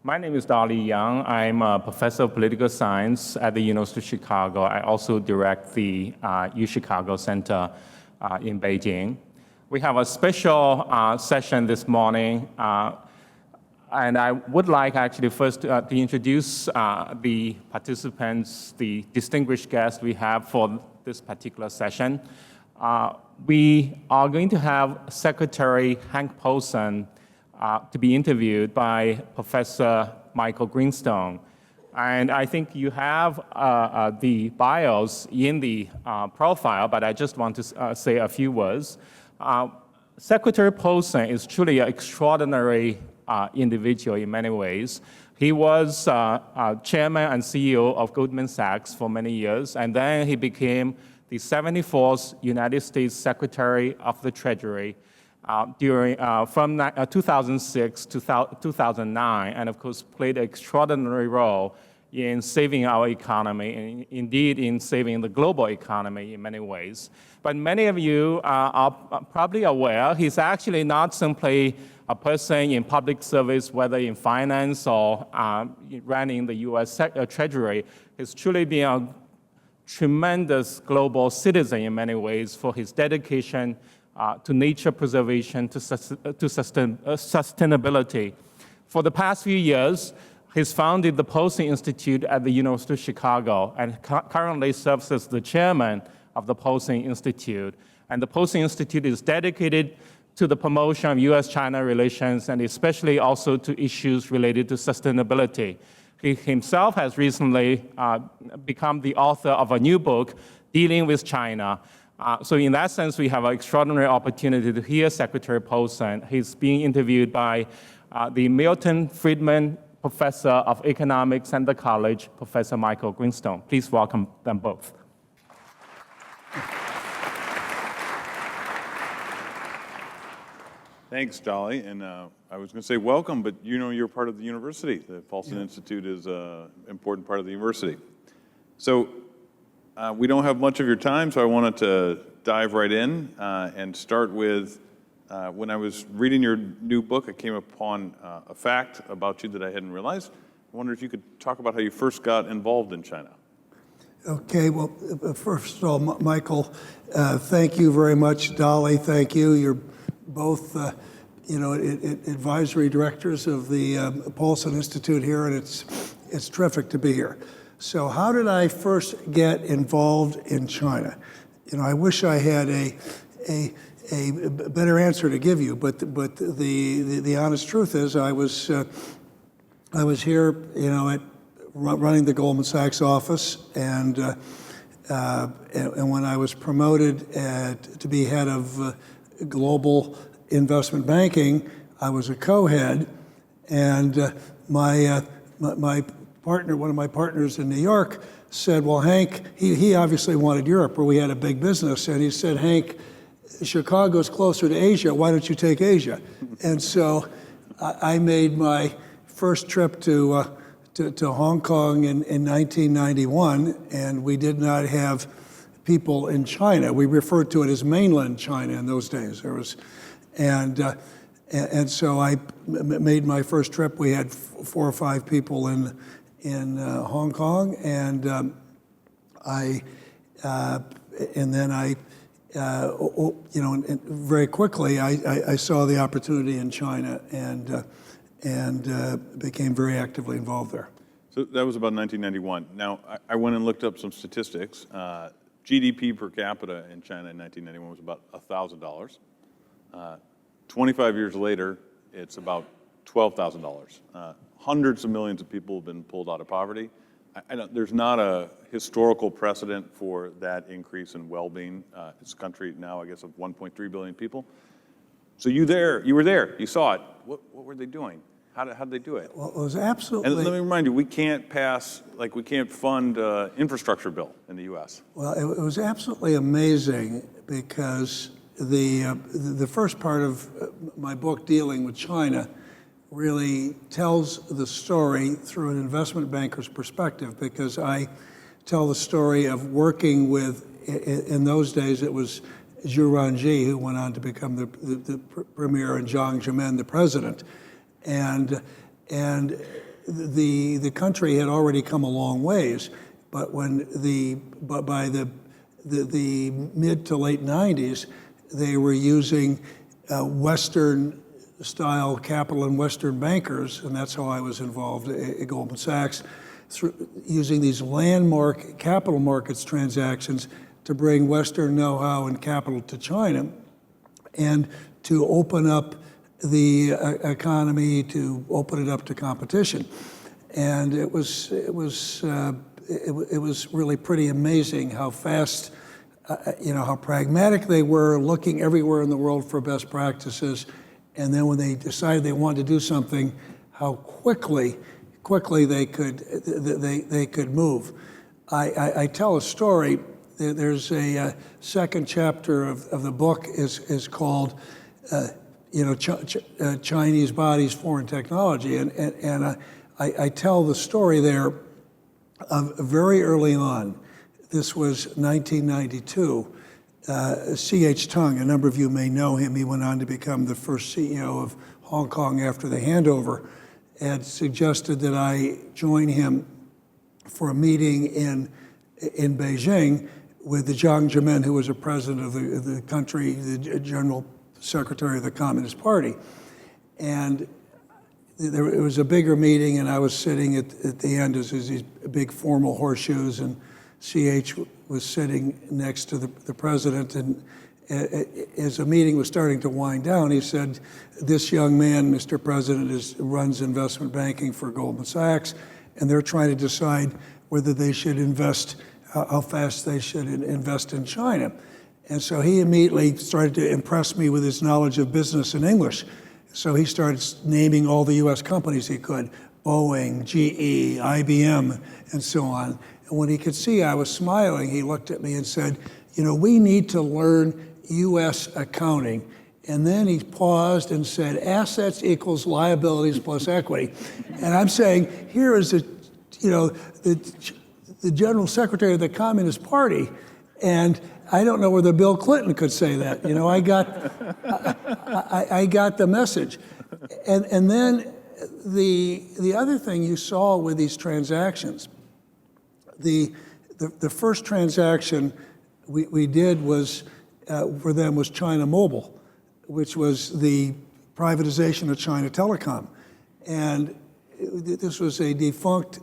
My name is Dolly Yang. I'm a professor of political science at the University of Chicago. I also direct the UChicago Center in Beijing. We have a special session this morning, and I would like actually first to introduce the participants, the distinguished guests we have for this particular session. We are going to have Secretary Hank Paulson to be interviewed by Professor Michael Greenstone. And I think you have the bios in the profile, but I just want to say a few words. Secretary Paulson is truly an extraordinary individual in many ways. He was chairman and CEO of Goldman Sachs for many years, and then he became the 74th United States Secretary of the Treasury from 2006 to 2009, and of course played an extraordinary role in saving our economy, and indeed in saving the global economy in many ways. But many of you are probably aware he's actually not simply a person in public service, whether in finance or running the U.S. Treasury. He's truly been a tremendous global citizen in many ways for his dedication to nature preservation, to sustainability. For the past few years, he's founded the Paulson Institute at the University of Chicago and currently serves as the chairman of the Paulson Institute. And the Paulson Institute is dedicated to the promotion of U.S. China relations and especially also to issues related to sustainability. He himself has recently become the author of a new book dealing with China. So in that sense, we have an extraordinary opportunity to hear Secretary Paulson. He's being interviewed by the Milton Friedman Professor of Economics at the college, Professor Michael Greenstone. Please welcome them both. Thanks, Dolly. And I was going to say welcome, but you know you're part of the university. The Paulson Institute is an important part of the university. So we don't have much of your time, so I wanted to dive right in and start with when I was reading your new book, I came upon a fact about you that I hadn't realized. I wonder if you could talk about how you first got involved in China. Okay, well, first of all, Michael, thank you very much. Dolly, thank you. You're both, advisory directors of the Paulson Institute here, and it's terrific to be here. So how did I first get involved in China? I wish I had a better answer to give you, but the honest truth is I was here, at running the Goldman Sachs office, and when I was promoted to be head of global investment banking, I was a co-head, and my partner, one of my partners in New York, said, well, Hank, he obviously wanted Europe, where we had a big business, and he said, Hank, Chicago's closer to Asia, why don't you take Asia? And so I made my first trip to Hong Kong in 1991, and we did not have people in China. We referred to it as mainland China in those days. And so I made my first trip. We had 4 or 5 people in Hong Kong, and very quickly I saw the opportunity in China and became very actively involved there. So that was about 1991. Now, I went and looked up some statistics. GDP per capita in China in 1991 was about $1,000. 25 years later, it's about $12,000. Hundreds of millions of people have been pulled out of poverty. There's not a historical precedent for that increase in well-being. It's a country now, I guess, of 1.3 billion people. So you were there, you saw it. What were they doing? How did they do it? Well, it was absolutely... And let me remind you, we can't fund infrastructure bill in the U.S. Well, it was absolutely amazing because the first part of my book dealing with China really tells the story through an investment banker's perspective, because I tell the story of working with, in those days it was Zhu Rongji, who went on to become the premier, and Jiang Zemin, the president. And the country had already come a long ways, but by the mid to late 90s, they were using Western style capital and Western bankers, and that's how I was involved at Goldman Sachs, using these landmark capital markets transactions to bring Western know-how and capital to China and to open up the economy, to open it up to competition. And it was really pretty amazing how fast, how pragmatic they were, looking everywhere in the world for best practices. And then when they decided they wanted to do something, how quickly they could move. I tell a story. There's a second chapter of the book is called, Chinese bodies, foreign technology, and I tell the story there of very early on. This was 1992. C.H. Tung, a number of you may know him. He went on to become the first CEO of Hong Kong after the handover, had suggested that I join him for a meeting in Beijing with the Jiang Zemin, who was a president of the country, the general secretary of the Communist Party. And it was a bigger meeting, and I was sitting at the end as these big formal horseshoes, and CH was sitting next to the president. And as the meeting was starting to wind down, he said, "This young man, Mr. President, runs investment banking for Goldman Sachs, and they're trying to decide whether they should invest, how fast they should invest in China." And so he immediately started to impress me with his knowledge of business and English. So he started naming all the U.S. companies he could, Boeing, GE, IBM, and so on. And when he could see I was smiling, he looked at me and said, "We need to learn U.S. accounting." And then he paused and said, "Assets equals liabilities plus equity." And I'm saying, here is the General Secretary of the Communist Party, and I don't know whether Bill Clinton could say that. I got the message. And then the other thing you saw with these transactions, the first transaction we did was for them was China Mobile, which was the privatization of China Telecom. And this was a defunct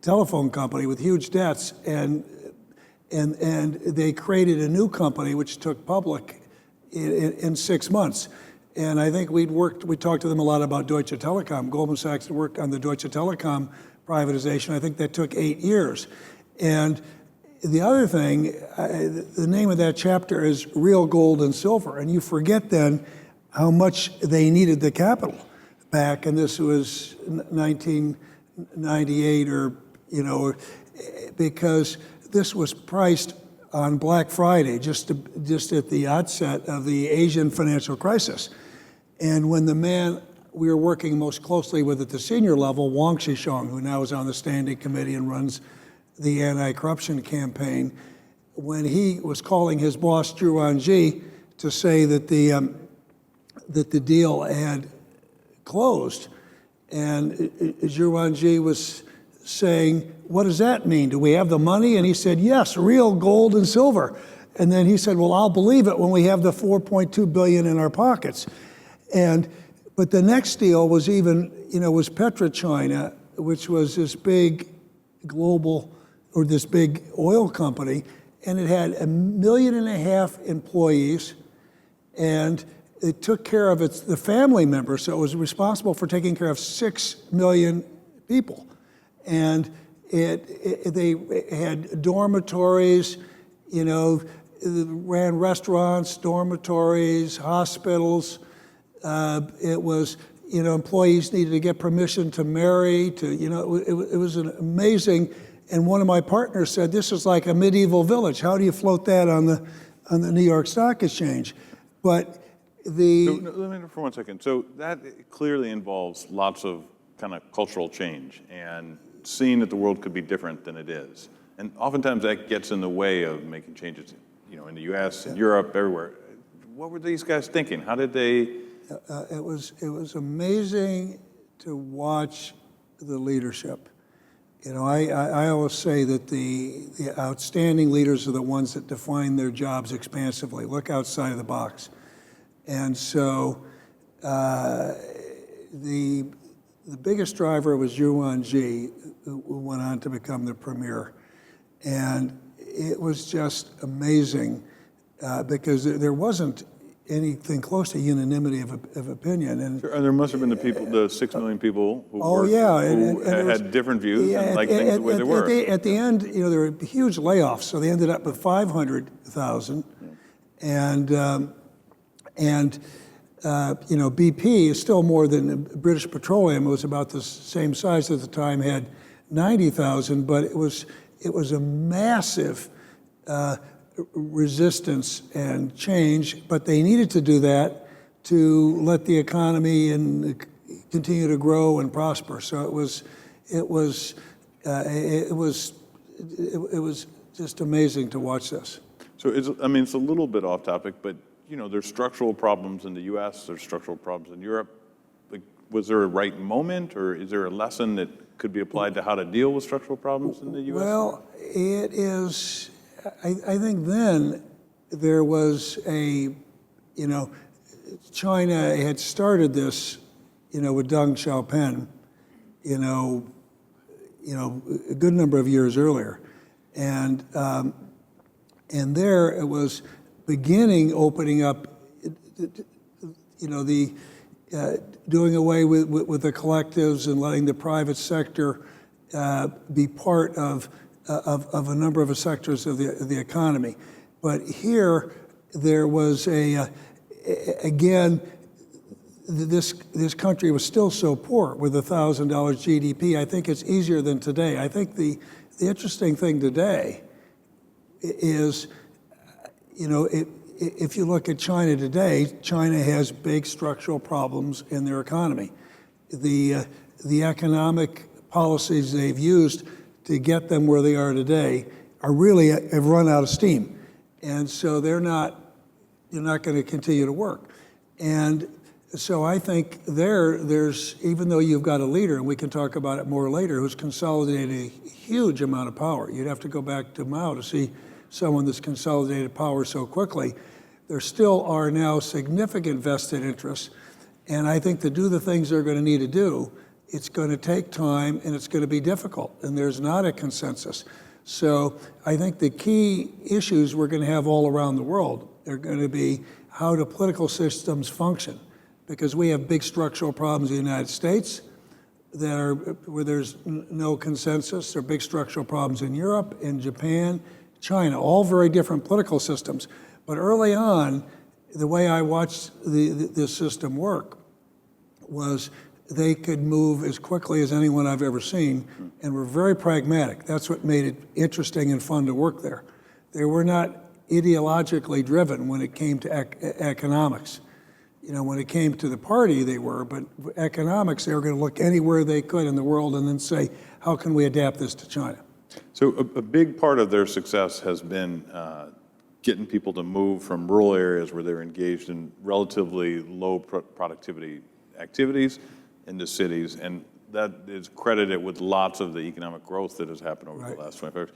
telephone company with huge debts, and they created a new company which took public in 6 months. And I think we talked to them a lot about Deutsche Telekom. Goldman Sachs worked on the Deutsche Telekom privatization. I think that took 8 years. And the other thing, the name of that chapter is Real Gold and Silver. And you forget then how much they needed the capital back. And this was 1998 because this was priced on Black Friday, just at the outset of the Asian financial crisis. And when the man we were working most closely with at the senior level, Wang Qishong, who now is on the standing committee and runs the anti-corruption campaign, when he was calling his boss, Zhu Wanji, to say that the deal had closed, and Zhu Wanji was saying, "What does that mean? Do we have the money?" And he said, "Yes, real gold and silver." And then he said, "Well, I'll believe it when we have the $4.2 billion in our pockets." But the next deal was was PetroChina, which was this big global, or this big oil company, and it had 1.5 million employees, and it took care of the family members, so it was responsible for taking care of 6 million people. And they had dormitories, ran restaurants, dormitories, hospitals. It was, employees needed to get permission to marry, it was an amazing, and one of my partners said, "This is like a medieval village. How do you float that on the New York Stock Exchange?" But Let me interrupt for 1 second. So that clearly involves lots of kind of cultural change and seeing that the world could be different than it is. And oftentimes that gets in the way of making changes, in the U.S., in Europe, everywhere. What were these guys thinking? How did they? It was amazing to watch the leadership. You know, I always say that the outstanding leaders are the ones that define their jobs expansively, look outside of the box. And so the biggest driver was Yuan Ji, who went on to become the premier. And it was just amazing because there wasn't anything close to unanimity of opinion. And Sure, and there must have been the 6 million people who, and had different views and liked things the way they were. At the end, you know, there were huge layoffs, so they ended up with 500,000. And you know, BP is still more than British Petroleum. It was about the same size at the time, had 90,000, but it was a massive resistance and change, but they needed to do that to let the economy and continue to grow and prosper. So it was just amazing to watch this. So it's a little bit off topic, but you know, there's structural problems in the U.S., there's structural problems in Europe. Like, was there a right moment, or is there a lesson that could be applied to how to deal with structural problems in the U.S.? Well, it is. I think then there was you know, China had started this, you know, with Deng Xiaoping, you know, a good number of years earlier, and there it was beginning opening up, you know, the doing away with the collectives and letting the private sector be part of a number of sectors of the economy. But here there was again, this country was still so poor with $1,000 GDP. I think it's easier than today. I think the interesting thing today is, you know, if you look at China today, China has big structural problems in their economy. The economic policies they've used to get them where they are today have run out of steam, and so they're not going to continue to work. And so I think there's even though you've got a leader, and we can talk about it more later, who's consolidated a huge amount of power. You'd have to go back to Mao to see someone that's consolidated power so quickly. There still are now significant vested interests, and I think to do the things they're going to need to do, it's going to take time and it's going to be difficult, and there's not a consensus. So I think the key issues we're going to have all around the world are going to be how do political systems function, because we have big structural problems in the United States that are where there's no consensus. There are big structural problems in Europe, in Japan, China, all very different political systems. But early on, the way I watched this system work was they could move as quickly as anyone I've ever seen, and were very pragmatic. That's what made it interesting and fun to work there. They were not ideologically driven when it came to economics. You know, when it came to the party, they were, but economics, they were going to look anywhere they could in the world and then say, how can we adapt this to China? So a big part of their success has been getting people to move from rural areas where they're engaged in relatively low productivity activities into cities, and that is credited with lots of the economic growth that has happened over the last 25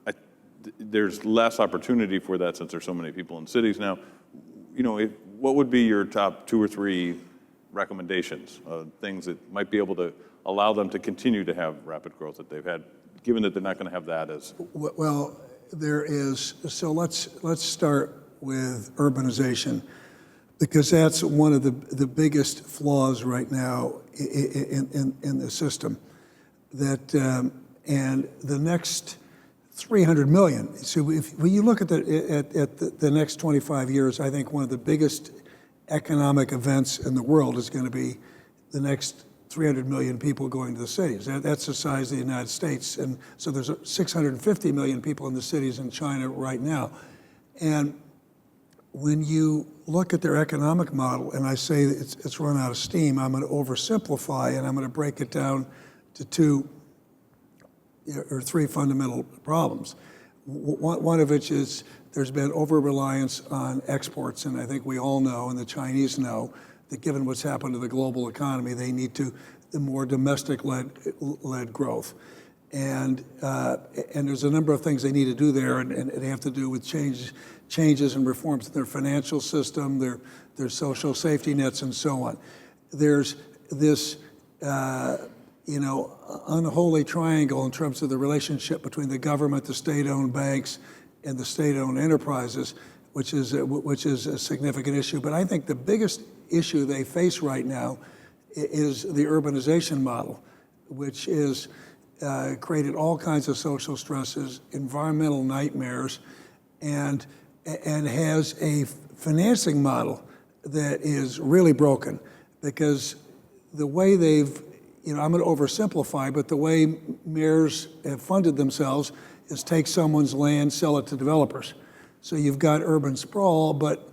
years. There's less opportunity for that since there's so many people in cities now. You know, what would be your top 2 or 3 recommendations, things that might be able to allow them to continue to have rapid growth that they've had, given that they're not going to have that as? Well, there is, so let's start with urbanization, because that's one of the biggest flaws right now in the system. That and the next 300 million. So when you look at the next 25 years, I think one of the biggest economic events in the world is going to be the next 300 million people going to the cities. That's the size of the United States. And so there's 650 million people in the cities in China right now. And when you look at their economic model, and I say it's run out of steam, I'm going to oversimplify and I'm going to break it down to 2 or 3 fundamental problems. One of which is there's been over-reliance on exports, and I think we all know, and the Chinese know, that given what's happened to the global economy, they need to the more domestic-led growth. And there's a number of things they need to do there, and they have to do with changes and reforms in their financial system, their social safety nets, and so on. There's this unholy triangle in terms of the relationship between the government, the state-owned banks, and the state-owned enterprises, which is a significant issue. But I think the biggest issue they face right now is the urbanization model, which is created all kinds of social stresses, environmental nightmares, and has a financing model that is really broken, because the way they've, I'm going to oversimplify, but the way mayors have funded themselves is take someone's land, sell it to developers. So you've got urban sprawl, but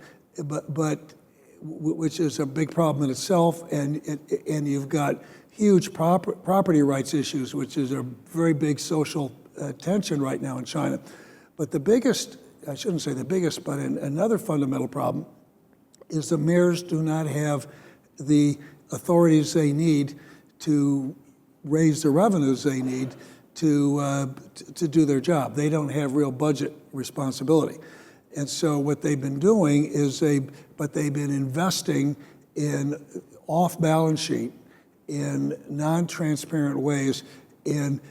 which is a big problem in itself, and you've got huge property rights issues, which is a very big social tension right now in China. But the biggest, I shouldn't say the biggest, but another fundamental problem is the mayors do not have the authorities they need to raise the revenues they need to do their job. They don't have real budget responsibility. And so what they've been doing is they've been investing in off-balance sheet, in non-transparent ways in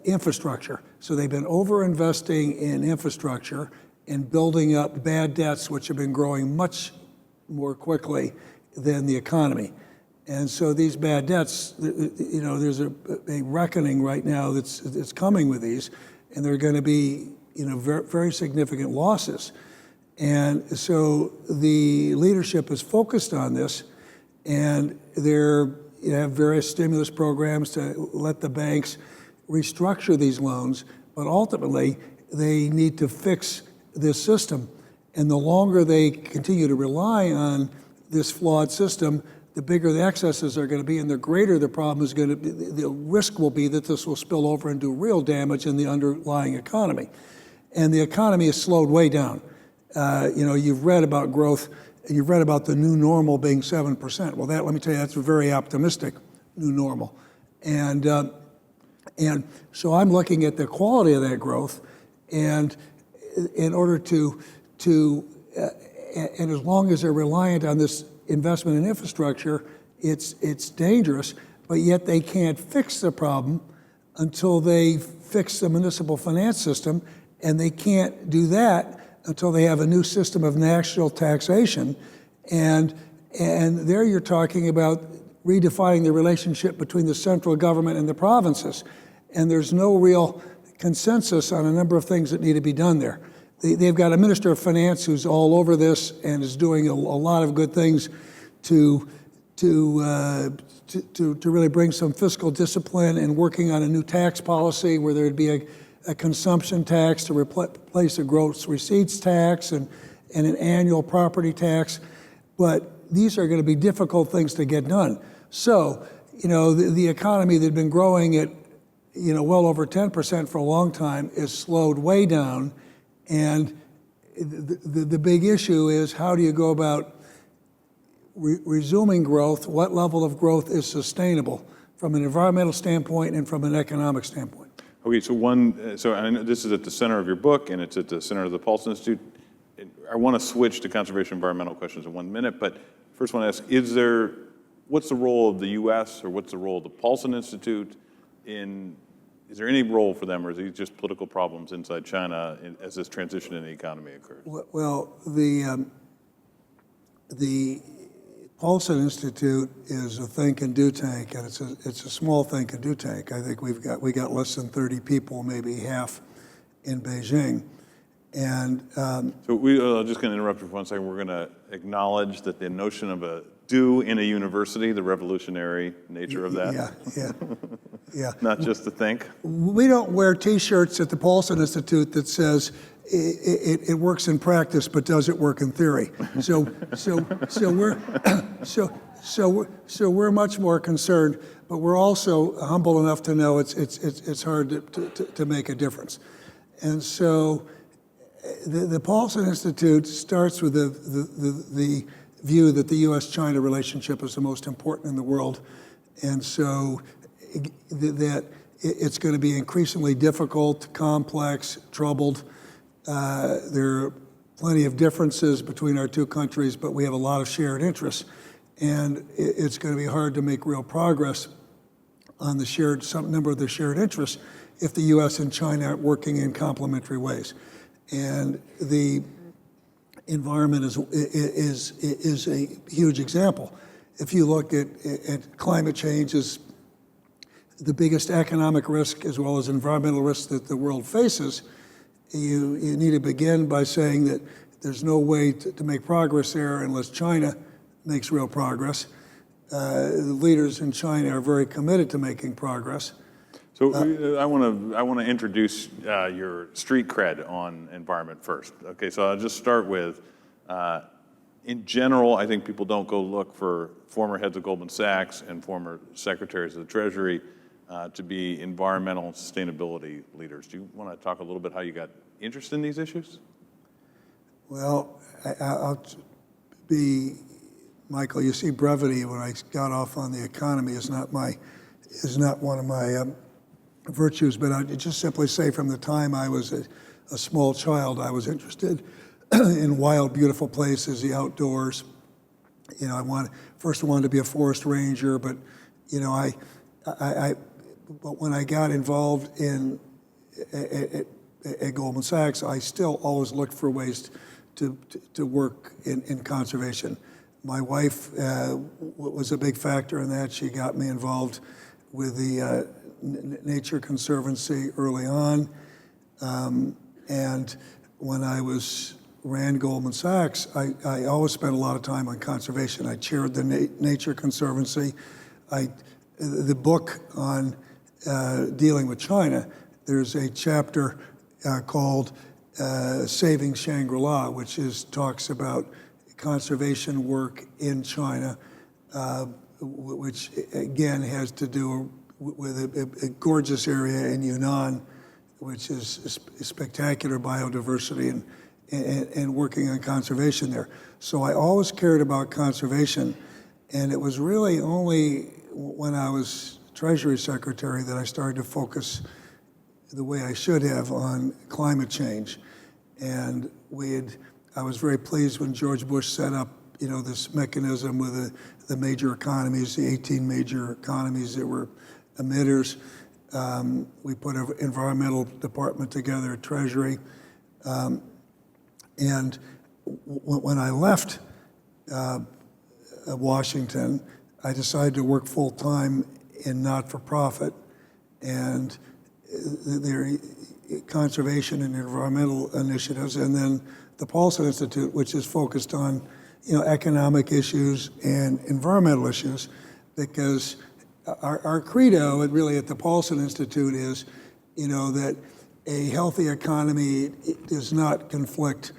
infrastructure. So they've been over-investing in infrastructure and building up bad debts, which have been growing much more quickly than the economy. And so these bad debts, there's a reckoning right now that's coming with these, and there are going to be, very, very significant losses. And so the leadership is focused on this, and they're have various stimulus programs to let the banks restructure these loans, but ultimately they need to fix this system. And the longer they continue to rely on this flawed system, the bigger the excesses are going to be, and the greater the problem is going to be. The risk will be that this will spill over and do real damage in the underlying economy. And the economy has slowed way down. You've read about growth, and you've read about the new normal being 7%. Well, let me tell you, that's a very optimistic new normal. And so I'm looking at the quality of that growth, and in order to and as long as they're reliant on this investment in infrastructure, it's dangerous, but yet they can't fix the problem until they fix the municipal finance system, and they can't do that until they have a new system of national taxation. And there you're talking about redefining the relationship between the central government and the provinces. And there's no real consensus on a number of things that need to be done there. They've got a minister of finance who's all over this and is doing a lot of good things to really bring some fiscal discipline, and working on a new tax policy where there'd be a consumption tax to replace a gross receipts tax and an annual property tax. But these are going to be difficult things to get done. So, the economy that had been growing at, well over 10% for a long time is slowed way down. And the big issue is, how do you go about resuming growth? What level of growth is sustainable from an environmental standpoint and from an economic standpoint? Okay, so I know this is at the center of your book, and it's at the center of the Paulson Institute. I want to switch to conservation environmental questions in 1 minute, but first I want to ask, what's the role of the U.S. or what's the role of the Paulson Institute is there any role for them, or is it just political problems inside China as this transition in the economy occurs? Well, the Paulson Institute is a think and do tank, and it's a small think and do tank. I think we got less than 30 people, maybe half, in Beijing. And so I'm just going to interrupt you for 1 second. We're going to acknowledge that the notion of a do in a university, the revolutionary nature of that. Yeah. Not just to think. We don't wear T-shirts at the Paulson Institute that says it works in practice, but does it work in theory? So we're much more concerned, but we're also humble enough to know it's hard to make a difference. And so the Paulson Institute starts with the view that the U.S. China relationship is the most important in the world, And so it's going to be increasingly difficult, complex, troubled. There are plenty of differences between our two countries, but we have a lot of shared interests. And it's going to be hard to make real progress on some number of the shared interests if the U.S. and China aren't working in complementary ways. And the environment is a huge example. If you look at climate change as the biggest economic risk as well as environmental risk that the world faces, you need to begin by saying that there's no way to make progress there unless China makes real progress. The leaders in China are very committed to making progress. So I want to introduce your street cred on environment first. Okay, so I'll just start with, in general, I think people don't go look for former heads of Goldman Sachs and former secretaries of the Treasury to be environmental and sustainability leaders. Do you want to talk a little bit how you got interested in these issues? Well, Michael, you see brevity when I got off on the economy is not one of my virtues, but I'd just simply say from the time I was a small child, I was interested in wild, beautiful places, the outdoors. You know, I first wanted to be a forest ranger, but you know, but when I got involved at Goldman Sachs, I still always looked for ways to work in conservation. My wife was a big factor in that. She got me involved with the Nature Conservancy early on. And when I ran Goldman Sachs, I always spent a lot of time on conservation. I chaired the Nature Conservancy. The book on dealing with China, there's a chapter called Saving Shangri-La, which talks about conservation work in China, which again has to do with a gorgeous area in Yunnan, which is spectacular biodiversity and working on conservation there. So I always cared about conservation, and it was really only when I was Treasury Secretary that I started to focus the way I should have on climate change. And I was very pleased when George Bush set up, you know, this mechanism with the major economies, the 18 major economies that were emitters. We put an environmental department together at Treasury. And when I left Washington, I decided to work full-time in not-for-profit, and their conservation and environmental initiatives, and then the Paulson Institute, which is focused on, you know, economic issues and environmental issues, because our credo, and really at the Paulson Institute, is, you know, that a healthy economy does not conflict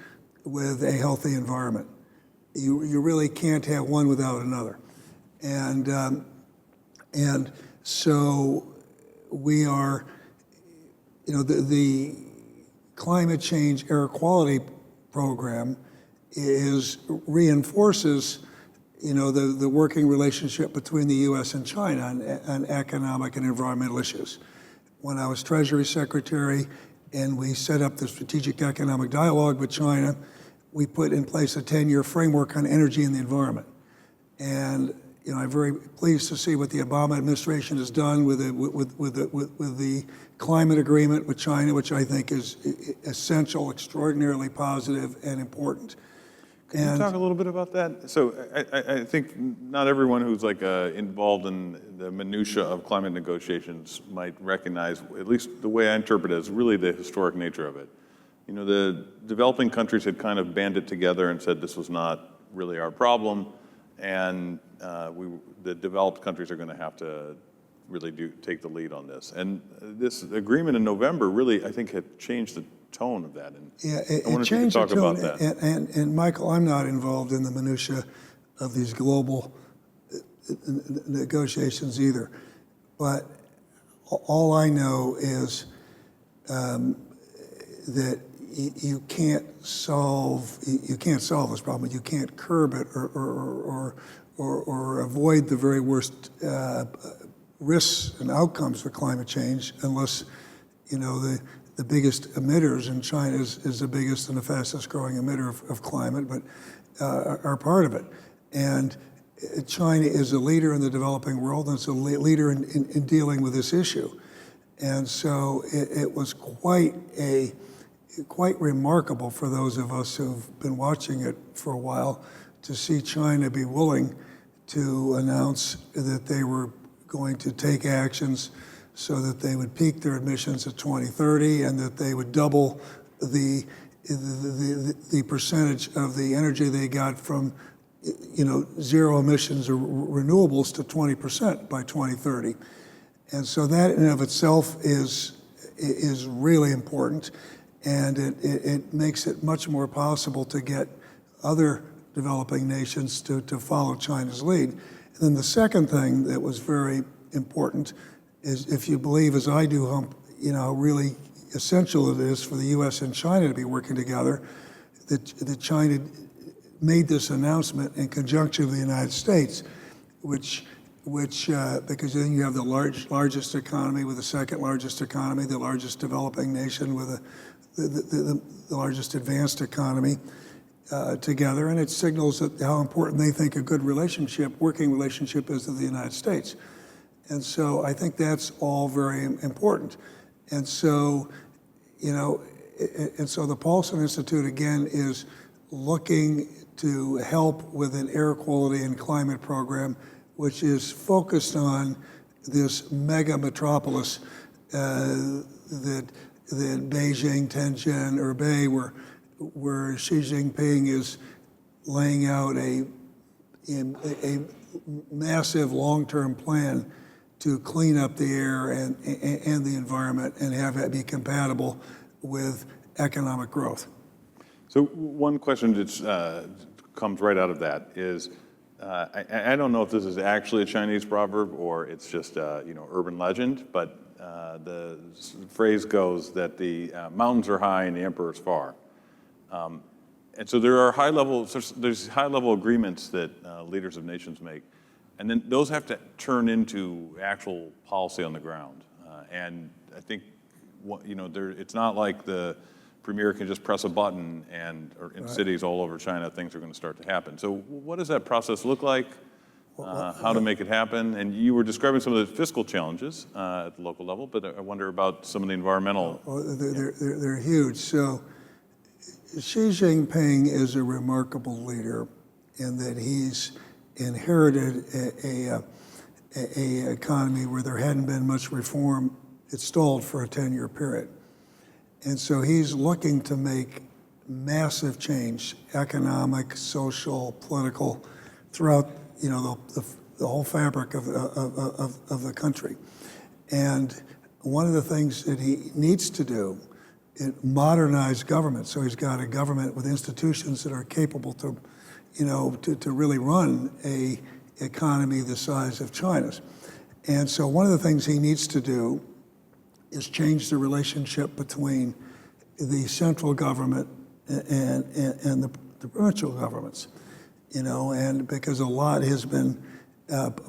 with a healthy environment. You really can't have one without another. And so we are, you know, the climate change air quality program reinforces, you know, the working relationship between the U.S. and China on economic and environmental issues. When I was Treasury Secretary and we set up the Strategic Economic Dialogue with China, we put in place a 10-year framework on energy and the environment. And you know, I'm very pleased to see what the Obama administration has done with the climate agreement with China, which I think is essential, extraordinarily positive, and important. Can you talk a little bit about that? So I think not everyone who's like involved in the minutia of climate negotiations might recognize, at least the way I interpret it, is really the historic nature of it. You know, the developing countries had kind of banded together and said this was not really our problem, and the developed countries are going to have to really take the lead on this. And this agreement in November really, I think, had changed the tone of that. And yeah, I wonder if you could talk about that. And Michael, I'm not involved in the minutia of these global negotiations either. But all I know is that you can't solve this problem. You can't curb it or avoid the very worst risks and outcomes for climate change unless, the biggest emitters in China is the biggest and the fastest growing emitter of climate, but are part of it. And China is a leader in the developing world, and it's a leader in dealing with this issue. And so it was quite remarkable for those of us who've been watching it for a while to see China be willing to announce that they were going to take actions so that they would peak their emissions at 2030 and that they would double the percentage of the energy they got from zero emissions or renewables to 20% by 2030. And so that in and of itself is really important, and it makes it much more possible to get other developing nations to follow China's lead. And then the second thing that was very important is, if you believe, as I do, how really essential it is for the U.S. and China to be working together, that China made this announcement in conjunction with the United States, which because then you have the largest economy with the second largest economy, the largest developing nation with the largest advanced economy together, and it signals that how important they think a good working relationship is with the United States. And so I think that's all very important. And so, the Paulson Institute, again, is looking to help with an air quality and climate program, which is focused on this mega metropolis that Beijing, Tianjin, Hebei, where Xi Jinping is laying out a massive long-term plan to clean up the air and the environment and have it be compatible with economic growth. So one question that comes right out of that is, I don't know if this is actually a Chinese proverb or it's just urban legend, but the phrase goes that the mountains are high and the emperor is far. And so there's high level agreements that leaders of nations make. And then those have to turn into actual policy on the ground. And I think, it's not like the premier can just press a button and in cities all over China, things are going to start to happen. So what does that process look like? How to make it happen? And you were describing some of the fiscal challenges at the local level, but I wonder about some of the environmental. They're huge. So Xi Jinping is a remarkable leader in that he's inherited a economy where there hadn't been much reform. It stalled for a 10-year period. And so he's looking to make massive change, economic, social, political, throughout the whole fabric of the country. And one of the things that he needs to do is modernize government. So he's got a government with institutions that are capable to really run a economy the size of China's. And so one of the things he needs to do is change the relationship between the central government and the provincial governments, and because a lot has been,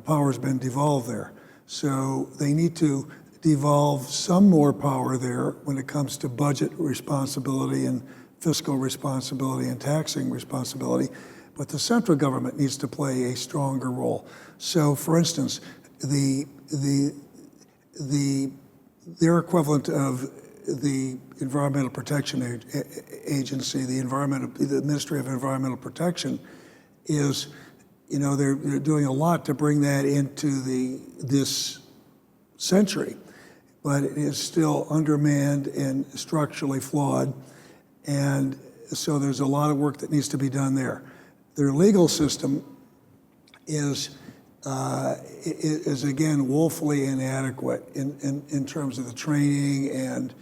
power has been devolved there. So they need to devolve some more power there when it comes to budget responsibility and fiscal responsibility and taxing responsibility. But the central government needs to play a stronger role. So, for instance, their equivalent of the Environmental Protection Agency, the Ministry of Environmental Protection, is, they're doing a lot to bring that into this century, but it is still undermanned and structurally flawed, and so there's a lot of work that needs to be done there. Their legal system is again woefully inadequate in terms of the training and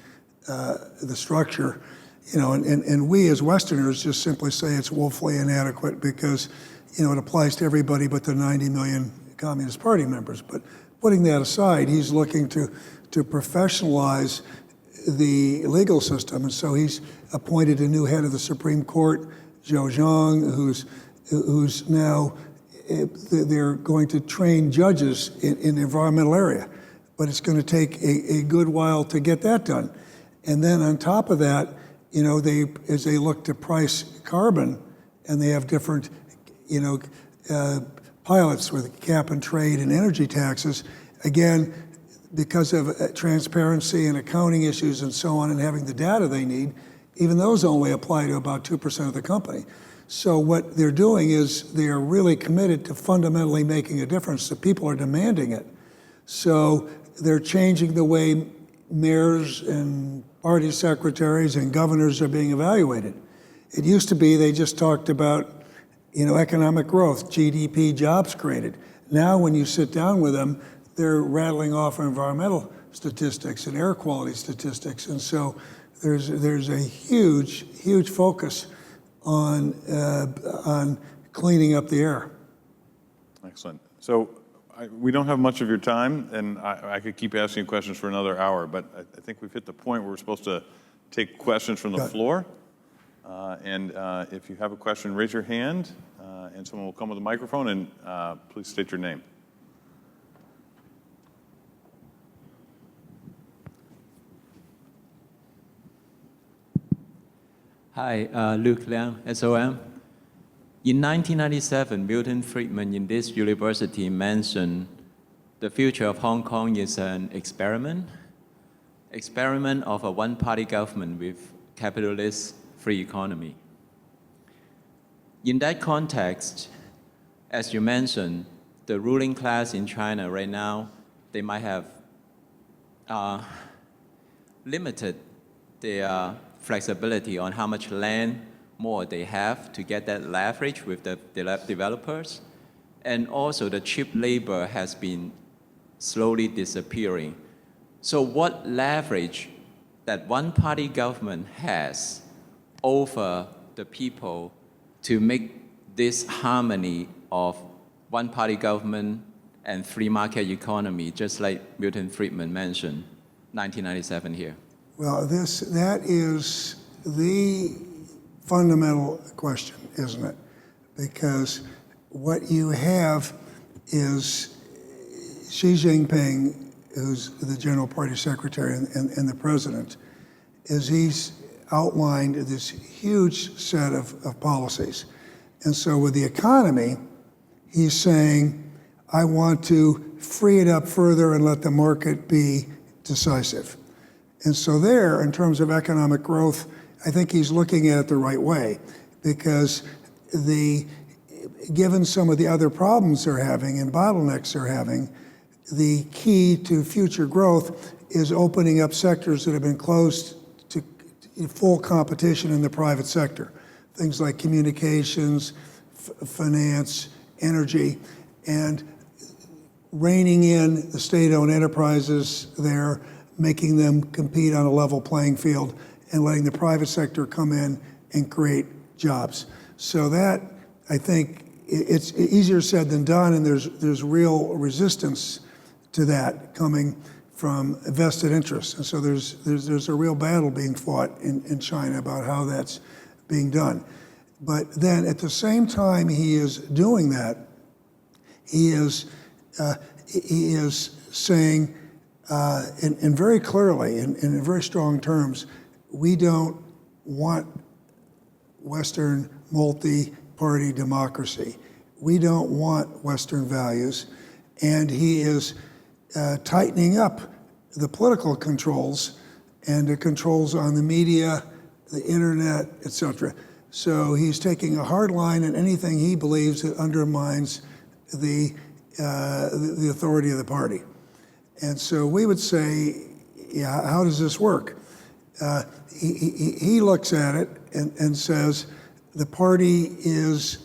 the structure, and we as Westerners just simply say it's woefully inadequate because it applies to everybody but the 90 million Communist Party members. But putting that aside, he's looking to professionalize the legal system. And so he's appointed a new head of the Supreme Court, Zhou Zhang, who's now, they're going to train judges in the environmental area. But it's going to take a good while to get that done. And then on top of that, you know, as they look to price carbon, and they have different, you know, pilots with cap and trade and energy taxes, again, because of transparency and accounting issues and so on, and having the data they need, even those only apply to about 2% of the company. So what they're doing is they are really committed to fundamentally making a difference. The people are demanding it. So they're changing the way mayors and party secretaries and governors are being evaluated. It used to be they just talked about, you know, economic growth, GDP, jobs created. Now when you sit down with them, they're rattling off environmental statistics and air quality statistics. And so there's a huge focus on cleaning up the air. Excellent. So we don't have much of your time, and I could keep asking you questions for another hour, but I think we've hit the point where we're supposed to take questions from the floor. And if you have a question, raise your hand, and someone will come with a microphone, and please state your name. Hi, Luke Liang, SOM. In 1997, Milton Friedman in this university mentioned the future of Hong Kong is an experiment of a one-party government with capitalist free economy. In that context, as you mentioned, the ruling class in China right now, they might have limited their flexibility on how much land more they have to get that leverage with the developers. And also the cheap labor has been slowly disappearing. So what leverage that one-party government has over the people to make this harmony of one-party government and free market economy, just like Milton Friedman mentioned, 1997 here? Well, that is the fundamental question, isn't it? Because what you have is Xi Jinping, who's the General Party Secretary and the President, is he's outlined this huge set of policies. And so with the economy, he's saying, I want to free it up further and let the market be decisive. And so there, in terms of economic growth, I think he's looking at it the right way, because given some of the other problems they're having and bottlenecks they're having, the key to future growth is opening up sectors that have been closed to full competition in the private sector. Things like communications, finance, energy, and reining in the state-owned enterprises there, making them compete on a level playing field, and letting the private sector come in and create jobs. So that, I think, it's easier said than done, and there's real resistance to that coming from vested interests. And so there's a real battle being fought in China about how that's being done. But then at the same time he is doing that, he is saying, and very clearly, in very strong terms, we don't want Western multi-party democracy. We don't want Western values. And he is tightening up the political controls and the controls on the media, the internet, et cetera. So he's taking a hard line on anything he believes that undermines the authority of the party. And so we would say, yeah, how does this work? He looks at it and says the party is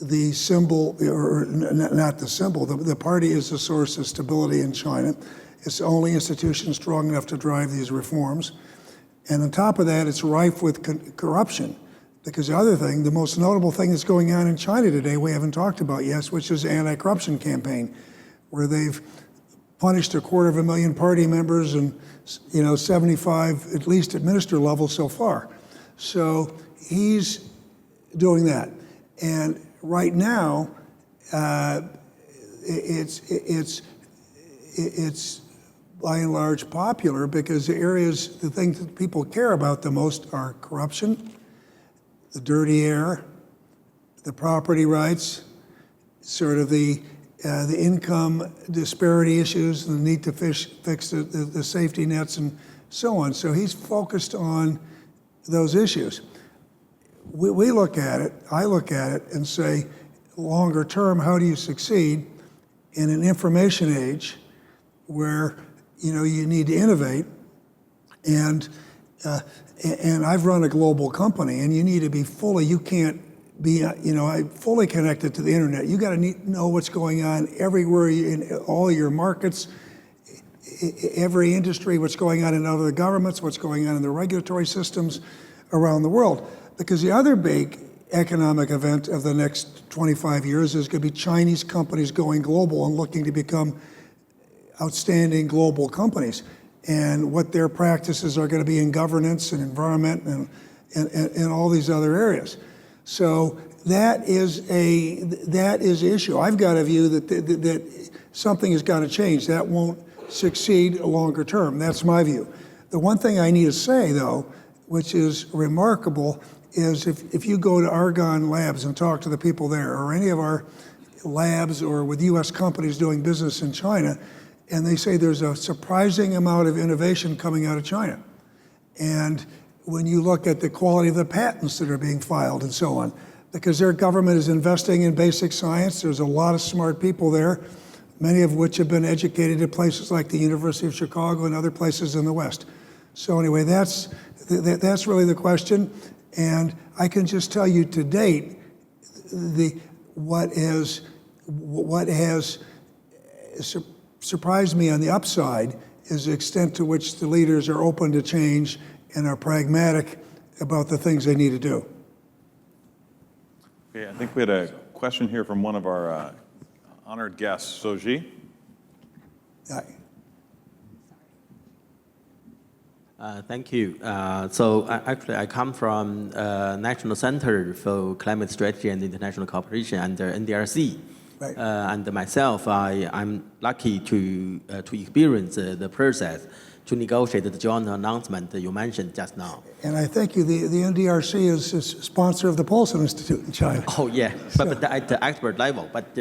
the symbol, or not the symbol, the party is the source of stability in China. It's the only institution strong enough to drive these reforms. And on top of that, it's rife with corruption. Because the other thing, the most notable thing that's going on in China today, we haven't talked about yet, which is the anti-corruption campaign, where they've punished 250,000 party members and 75 at least at minister level so far. So he's doing that. And right now, it's by and large popular because the things that people care about the most are corruption, the dirty air, the property rights, sort of the income disparity issues, the need to fix the safety nets and so on. So he's focused on those issues. We look at it, I look at it and say, longer term, how do you succeed in an information age where you need to innovate? And I've run a global company, and you need to be you can't be fully connected to the internet. You got to know what's going on everywhere in all your markets, every industry, what's going on in other governments, what's going on in the regulatory systems around the world. Because the other big economic event of the next 25 years is going to be Chinese companies going global and looking to become outstanding global companies, and what their practices are going to be in governance and environment and all these other areas. So that is issue. I've got a view that something has got to change. That won't succeed longer term. That's my view. The one thing I need to say, though, which is remarkable, is if you go to Argonne Labs and talk to the people there, or any of our labs, or with U.S. companies doing business in China, and they say there's a surprising amount of innovation coming out of China. And when you look at the quality of the patents that are being filed and so on, because their government is investing in basic science, there's a lot of smart people there, many of which have been educated at places like the University of Chicago and other places in the West. So anyway, that's really the question. And I can just tell you to date, what has surprised me on the upside is the extent to which the leaders are open to change and are pragmatic about the things they need to do. Okay, I think we had a question here from one of our honored guests, Soji. Thank you. Actually, I come from National Center for Climate Strategy and International Cooperation under NDRC. Right. And myself, I'm lucky to experience the process to negotiate the joint announcement that you mentioned just now. And I thank you. The NDRC is a sponsor of the Paulson Institute in China. Oh, yeah, but at the expert level. But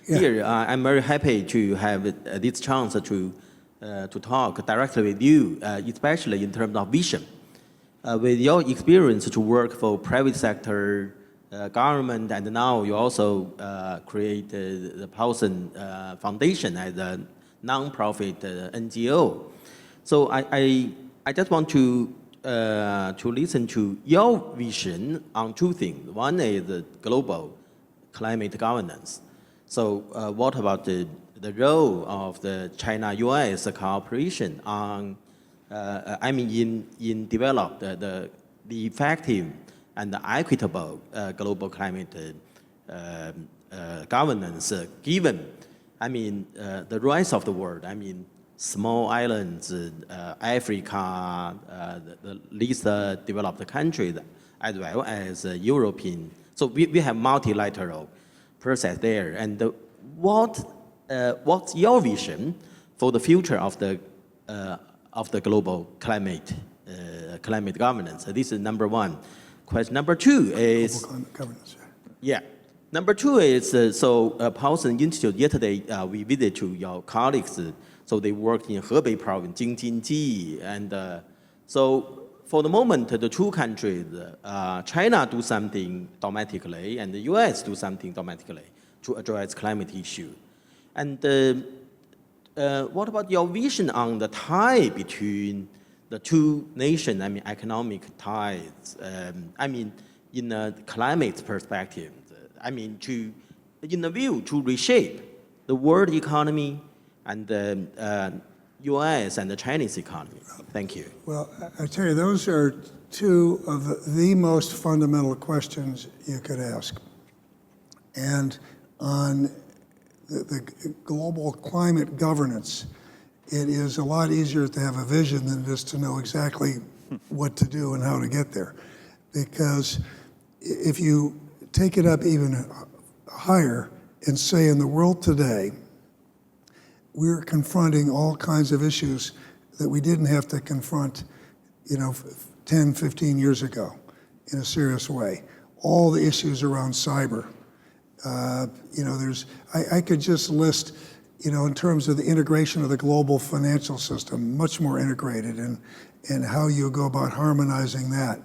here, I'm very happy to have this chance to talk directly with you, especially in terms of vision. With your experience to work for private sector, government, and now you also create the Paulson Foundation as a non-profit NGO. So I just want to listen to your vision on two things. One is the global climate governance. So what about the role of the China-U.S. cooperation on, in develop the effective and equitable global climate governance, given, the rest of the world, small islands, Africa, the least developed countries, as well as European. So we have multilateral process there. And what's your vision for the future of the global climate governance? This is number one. Question number two is Global climate governance. Yeah. Number two is Paulson Institute. Yesterday we visited to your colleagues. So they work in Hebei province, Jing-Jin-Ji, and so for the moment, the two countries, China do something domestically, and the U.S. do something domestically to address climate issue. And what about your vision on the tie between the two nations? Economic ties. In a climate perspective. In a view to reshape the world economy and the U.S. and the Chinese economy. Thank you. Well, I tell you, those are two of the most fundamental questions you could ask. And on the global climate governance, it is a lot easier to have a vision than it is to know exactly what to do and how to get there. Because if you take it up even higher and say in the world today, we're confronting all kinds of issues that we didn't have to confront, 10, 15 years ago in a serious way. All the issues around cyber. I could just list, in terms of the integration of the global financial system, much more integrated, and how you go about harmonizing that,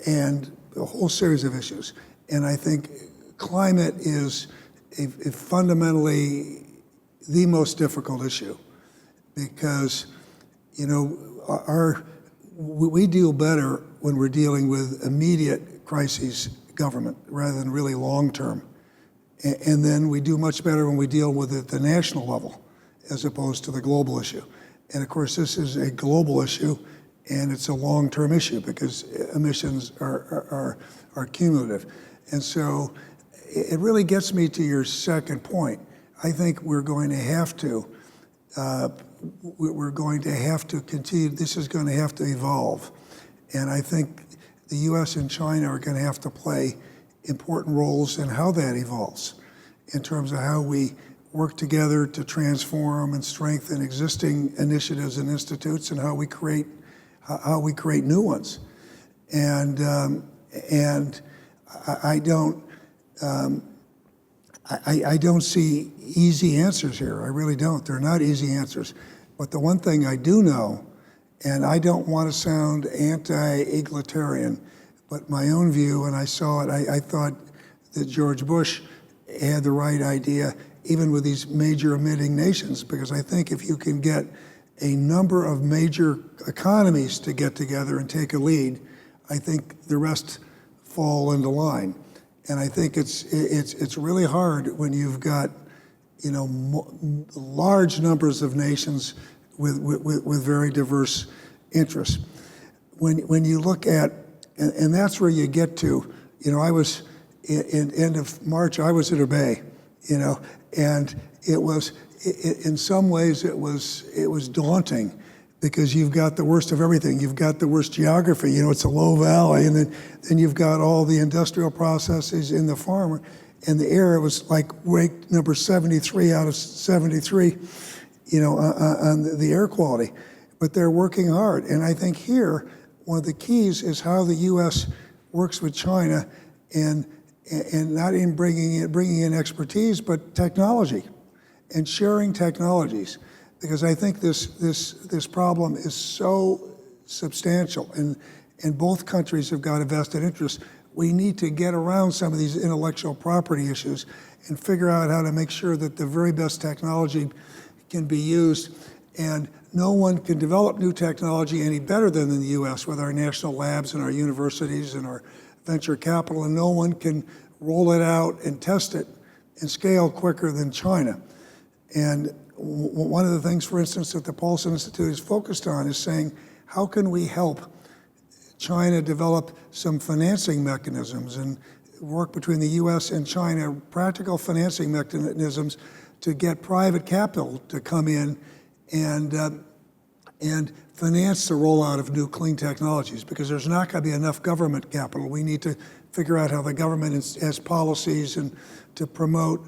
and a whole series of issues. And I think climate is a fundamentally the most difficult issue, because we deal better when we're dealing with immediate crises government rather than really long-term. And then we do much better when we deal with it at the national level as opposed to the global issue. And of course, this is a global issue, and it's a long-term issue because emissions are cumulative. And so it really gets me to your second point. I think we're going to have to continue, this is going to have to evolve. And I think the U.S. and China are going to have to play important roles in how that evolves, in terms of how we work together to transform and strengthen existing initiatives and institutes, and how we create new ones. And I don't see easy answers here. I really don't. They're not easy answers. But the one thing I do know, and I don't want to sound anti-egalitarian, but my own view, and I saw it, I thought that George Bush had the right idea, even with these major emitting nations, because I think if you can get a number of major economies to get together and take a lead, I think the rest fall into line. And I think it's really hard when you've got large numbers of nations with very diverse interests. When you look at, and that's where you get to, I was in end of March, I was at Bay, and it was in some ways it was daunting, because you've got the worst of everything. You've got the worst geography. It's a low valley, and then you've got all the industrial processes in the farm, and the air was like ranked number 73 out of 73, on the air quality. But they're working hard, and I think here one of the keys is how the U.S. works with China, and not in bringing in expertise, but technology, and sharing technologies. Because I think this problem is so substantial, and both countries have got a vested interest. We need to get around some of these intellectual property issues and figure out how to make sure that the very best technology can be used. And no one can develop new technology any better than the U.S. with our national labs and our universities and our venture capital, and no one can roll it out and test it and scale quicker than China. And one of the things, for instance, that the Paulson Institute is focused on is saying, how can we help China develop some financing mechanisms and work between the U.S. and China, practical financing mechanisms to get private capital to come in and finance the rollout of new clean technologies, because there's not going to be enough government capital. We need to figure out how the government has policies and to promote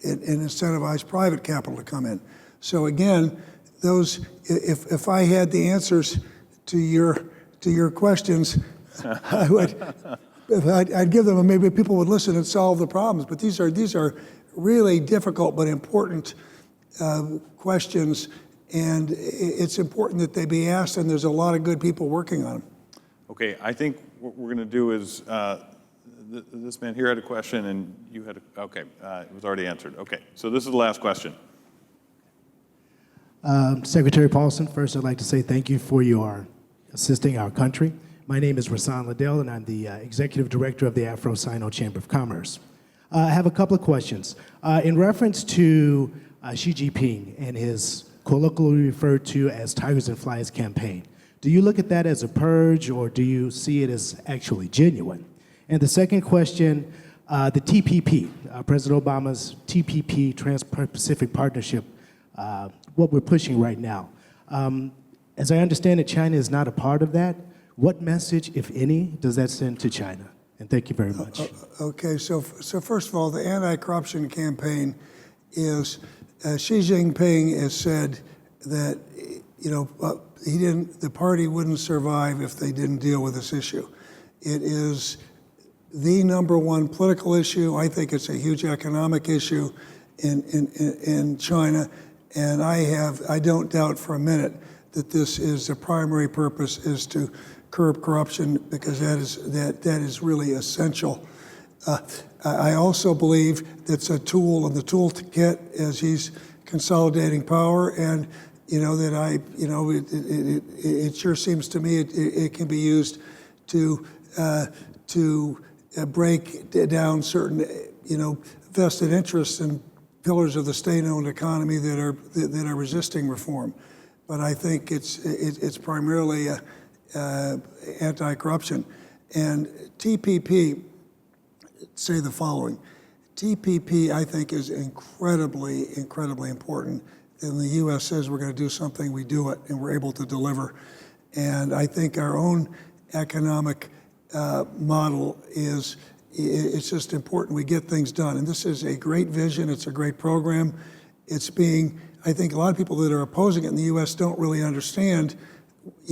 and incentivize private capital to come in. So again, if I had the answers to your questions, I'd give them, and maybe people would listen and solve the problems. But these are really difficult but important questions, and it's important that they be asked, and there's a lot of good people working on them. Okay, I think what we're going to do is, this man here had a question, and you had okay, it was already answered. Okay, so this is the last question. Secretary Paulson, first I'd like to say thank you for your assisting our country. My name is Rasan Liddell, and I'm the Executive Director of the Afro-Sino Chamber of Commerce. I have a couple of questions. In reference to Xi Jinping and his colloquially referred to as Tigers and Flies campaign, do you look at that as a purge, or do you see it as actually genuine? And the second question, the TPP, President Obama's TPP, Trans-Pacific Partnership what we're pushing right now. As I understand it, China is not a part of that. What message, if any, does that send to China? And thank you very much. Okay, so first of all, the anti-corruption campaign is, Xi Jinping has said that, the party wouldn't survive if they didn't deal with this issue. It is the number one political issue. I think it's a huge economic issue in China, and I don't doubt for a minute that this is the primary purpose is to curb corruption, because that is really essential. I also believe that's a tool in the toolkit as he's consolidating power, and it sure seems to me it can be used to break down certain vested interests and pillars of the state-owned economy that are resisting reform. But I think it's primarily anti-corruption. And TPP, say the following. TPP, I think, is incredibly, incredibly important. And the U.S. says we're going to do something, we do it, and we're able to deliver. And I think our own economic model it's just important we get things done. And this is a great vision, it's a great program. I think a lot of people that are opposing it in the U.S. don't really understand.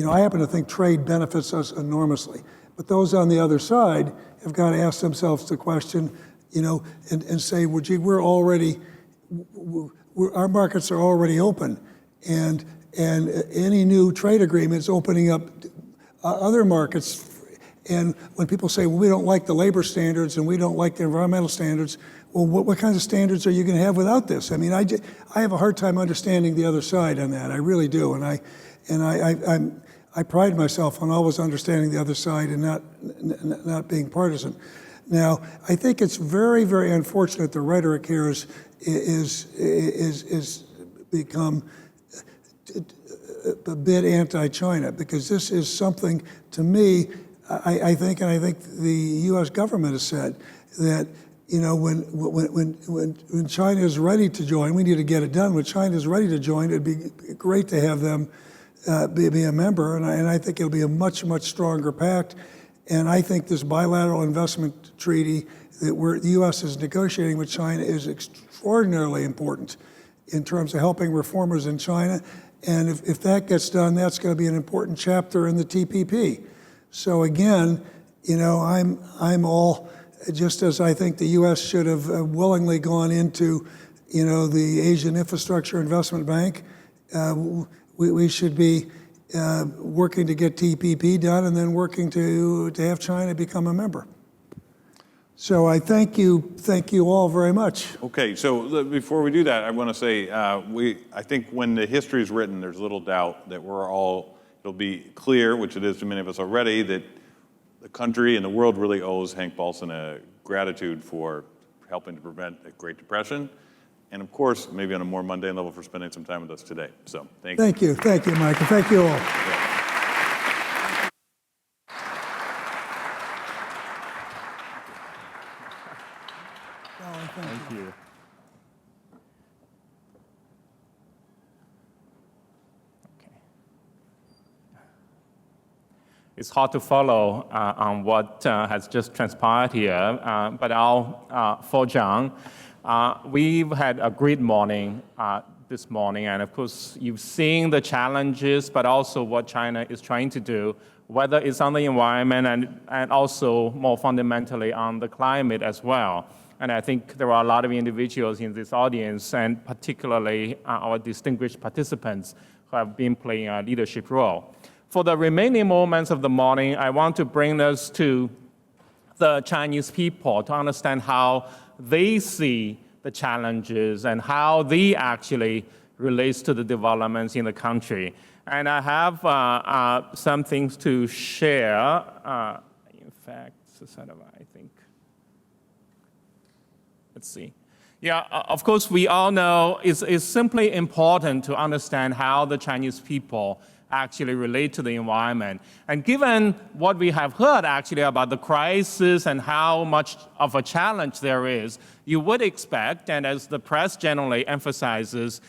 I happen to think trade benefits us enormously. But those on the other side have got to ask themselves the question, and say, well, gee, our markets are already open, and any new trade agreements opening up other markets. And when people say, well, we don't like the labor standards and we don't like the environmental standards, well, what kinds of standards are you going to have without this? I mean, I have a hard time understanding the other side on that. I really do, and I pride myself on always understanding the other side and not being partisan. Now, I think it's very, very unfortunate the rhetoric here is become a bit anti-China, because this is something, to me, I think the U.S. government has said that when China is ready to join, we need to get it done. When China is ready to join, it'd be great to have them be a member, and I think it'll be a much, much stronger pact. And I think this bilateral investment treaty that the U.S. is negotiating with China is extraordinarily important in terms of helping reformers in China. And if that gets done, that's going to be an important chapter in the TPP. So again, I'm all, just as I think the U.S. should have willingly gone into, the Asian Infrastructure Investment Bank, we should be working to get TPP done, and then working to have China become a member. So I thank you all very much. Okay, so before we do that, I want to say I think when the history is written, there's little doubt that it'll be clear, which it is to many of us already, that the country and the world really owes Hank Paulson a gratitude for helping to prevent the Great Depression, and of course, maybe on a more mundane level, for spending some time with us today. So thank you. Thank you, Michael. Thank you all. Yeah. Thank you. Okay. It's hard to follow on what has just transpired here, but for John, we've had a great morning this morning, and of course, you've seen the challenges, but also what China is trying to do, whether it's on the environment and also more fundamentally on the climate as well. And I think there are a lot of individuals in this audience, and particularly our distinguished participants, who have been playing a leadership role. For the remaining moments of the morning, I want to bring us to the Chinese people to understand how they see the challenges and how they actually relate to the developments in the country. And I have some things to share. In fact, I think. Let's see. Yeah, of course, we all know it's simply important to understand how the Chinese people actually relate to the environment. And given what we have heard actually about the crisis and how much of a challenge there is, you would expect, and as the press generally emphasizes,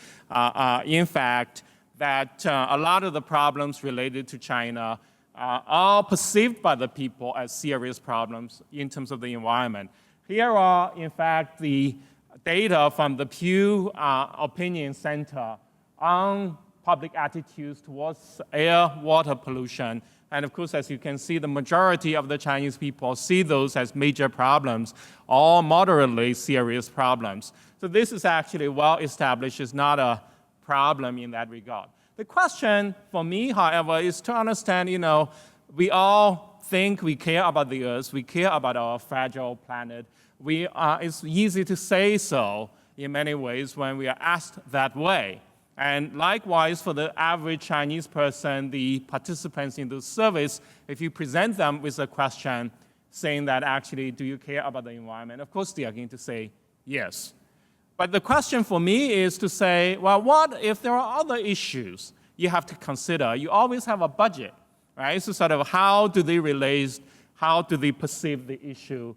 in fact, that a lot of the problems related to China are perceived by the people as serious problems in terms of the environment. Here are, in fact, the data from the Pew Opinion Center on public attitudes towards air, water pollution. And of course, as you can see, the majority of the Chinese people see those as major problems or moderately serious problems. So this is actually well established. It's not a problem in that regard. The question for me, however, is to understand, we all think we care about the Earth, we care about our fragile planet. It's easy to say so in many ways when we are asked that way. And likewise, for the average Chinese person, the participants in the surveys, if you present them with a question saying that actually, do you care about the environment? Of course, they are going to say yes. But the question for me is to say, well, what if there are other issues you have to consider? You always have a budget, right? So sort of how do they relate, how do they perceive the issue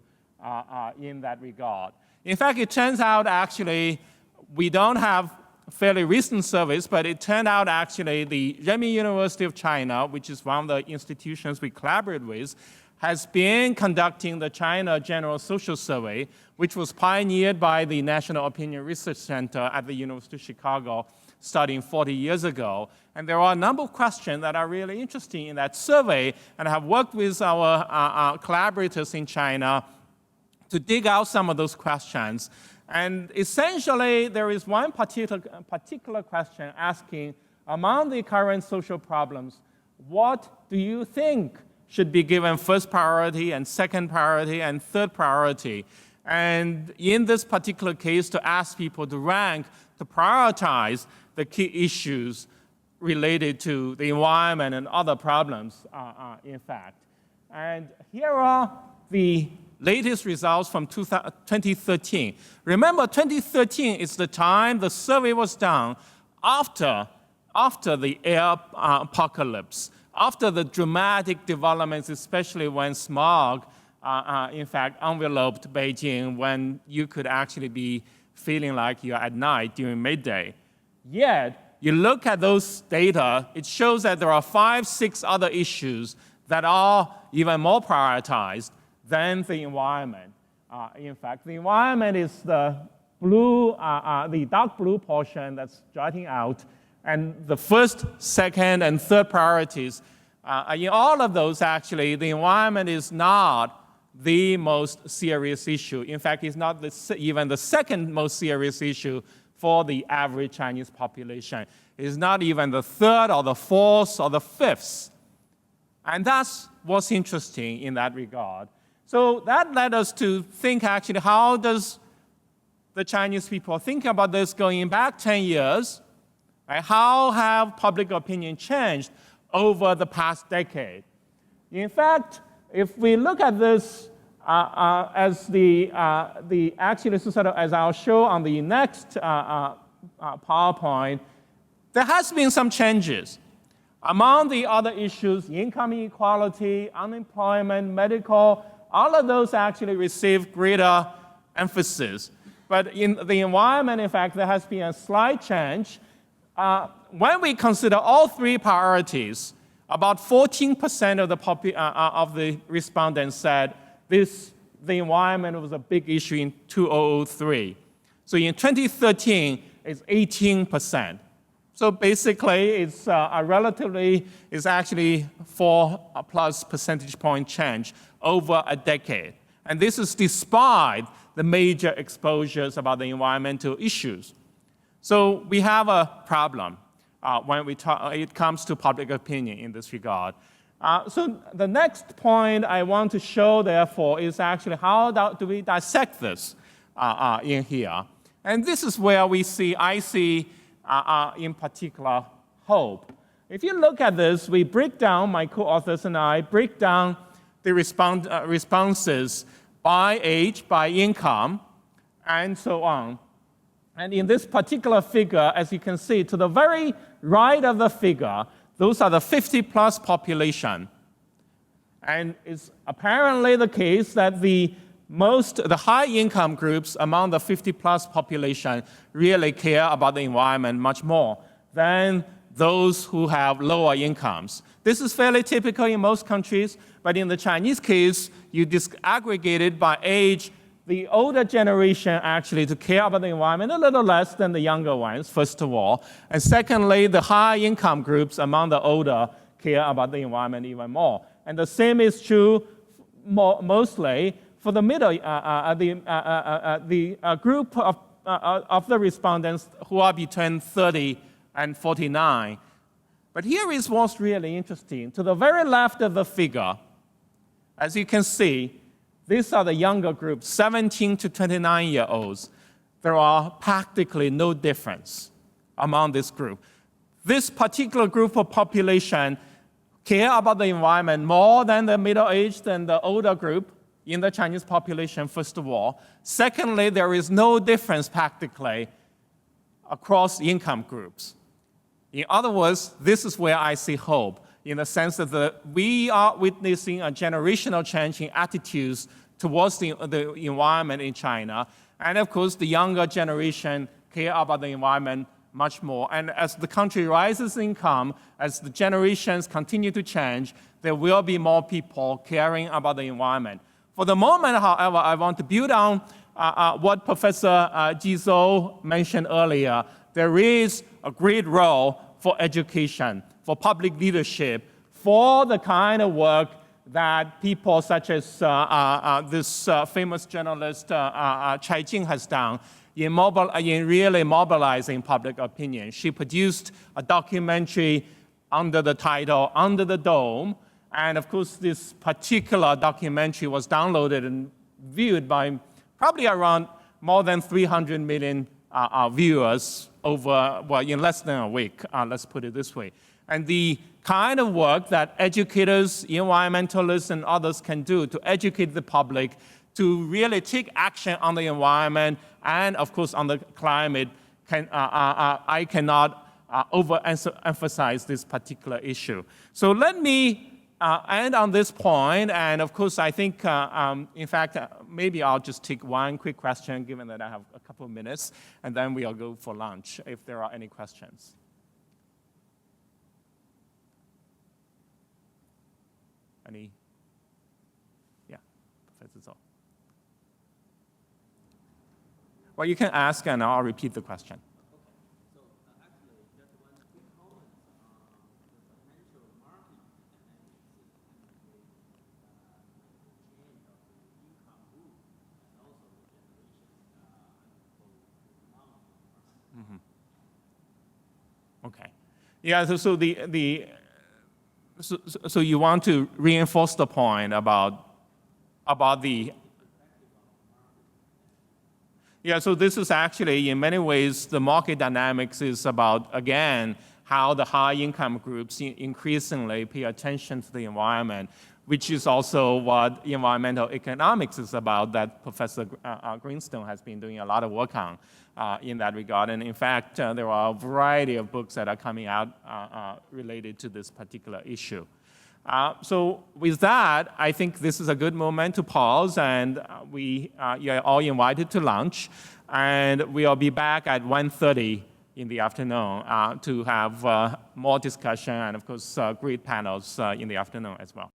in that regard? In fact, it turns out actually we don't have fairly recent surveys, but it turned out actually the Renmin University of China, which is one of the institutions we collaborate with, has been conducting the China General Social Survey, which was pioneered by the National Opinion Research Center at the University of Chicago starting 40 years ago. And there are a number of questions that are really interesting in that survey, and I have worked with our collaborators in China to dig out some of those questions. And essentially, there is one particular question asking, among the current social problems, what do you think should be given first priority and second priority and third priority? And in this particular case, to ask people to rank, to prioritize the key issues related to the environment and other problems, in fact. And here are the latest results from 2013. Remember, 2013 is the time the survey was done after the air apocalypse, after the dramatic developments, especially when smog, in fact, enveloped Beijing, when you could actually be feeling like you're at night during midday. Yet, you look at those data, it shows that there are 5, 6 other issues that are even more prioritized than the environment. In fact, the environment is the blue, the dark blue portion that's jutting out, and the first, second, and third priorities. In all of those, actually, the environment is not the most serious issue. In fact, it's not even the second most serious issue for the average Chinese population. It's not even the third or the fourth or the fifth. And that's what's interesting in that regard. So that led us to think, actually, how does the Chinese people think about this going back 10 years? Right? How have public opinion changed over the past decade? In fact, if we look at this as as I'll show on the next PowerPoint, there has been some changes. Among the other issues, income inequality, unemployment, medical, all of those actually receive greater emphasis. But in the environment, in fact, there has been a slight change. When we consider all 3 priorities, about 14% of the respondents said the environment was a big issue in 2003. So in 2013, it's 18%. So basically, it's actually 4+ percentage point change over a decade. And this is despite the major exposures about the environmental issues. So we have a problem when it comes to public opinion in this regard. So the next point I want to show, therefore, is actually how do we dissect this in here. And this is where I see in particular hope. If you look at this, we break down, my co-authors and I break down the responses by age, by income, and so on. And in this particular figure, as you can see, to the very right of the figure, those are the 50-plus population. And it's apparently the case that the high-income groups among the 50-plus population really care about the environment much more than those who have lower incomes. This is fairly typical in most countries, but in the Chinese case, you disaggregate it by age. The older generation actually to care about the environment a little less than the younger ones, first of all. And secondly, the high-income groups among the older care about the environment even more. And the same is true mostly for the middle, the group of the respondents who are between 30 and 49. But here is what's really interesting. To the very left of the figure, as you can see, these are the younger groups, 17 to 29-year-olds. There are practically no difference among this group. This particular group of population care about the environment more than the middle-aged and the older group in the Chinese population, first of all. Secondly, there is no difference practically across income groups. In other words, this is where I see hope, in the sense that we are witnessing a generational change in attitudes towards the environment in China. And of course, the younger generation care about the environment much more. And as the country rises in income, as the generations continue to change, there will be more people caring about the environment. For the moment, however, I want to build on what Professor Zhou mentioned earlier. There is a great role for education, for public leadership, for the kind of work that people such as this famous journalist Chai Jing has done in really mobilizing public opinion. She produced a documentary under the title Under the Dome, and of course this particular documentary was downloaded and viewed by probably around more than 300 million viewers over, well, in less than a week, let's put it this way. And the kind of work that educators, environmentalists, and others can do to educate the public to really take action on the environment and, of course, on the climate, I cannot overemphasize this particular issue. So let me end on this point, and of course, I think, in fact, maybe I'll just take one quick question, given that I have a couple of minutes, and then we'll go for lunch, if there are any questions. Any? Yeah, Professor Zhou. Well, you can ask, and I'll repeat the question. Okay. Yeah, so you want to reinforce the point about the... Yeah, so this is actually, in many ways, the market dynamics is about, again, how the high-income groups increasingly pay attention to the environment, which is also what environmental economics is about, that Professor Greenstone has been doing a lot of work on in that regard. And in fact, there are a variety of books that are coming out related to this particular issue. So with that, I think this is a good moment to pause, and you're all invited to lunch, and we'll be back at 1:30 in the afternoon to have more discussion and, of course, great panels in the afternoon as well.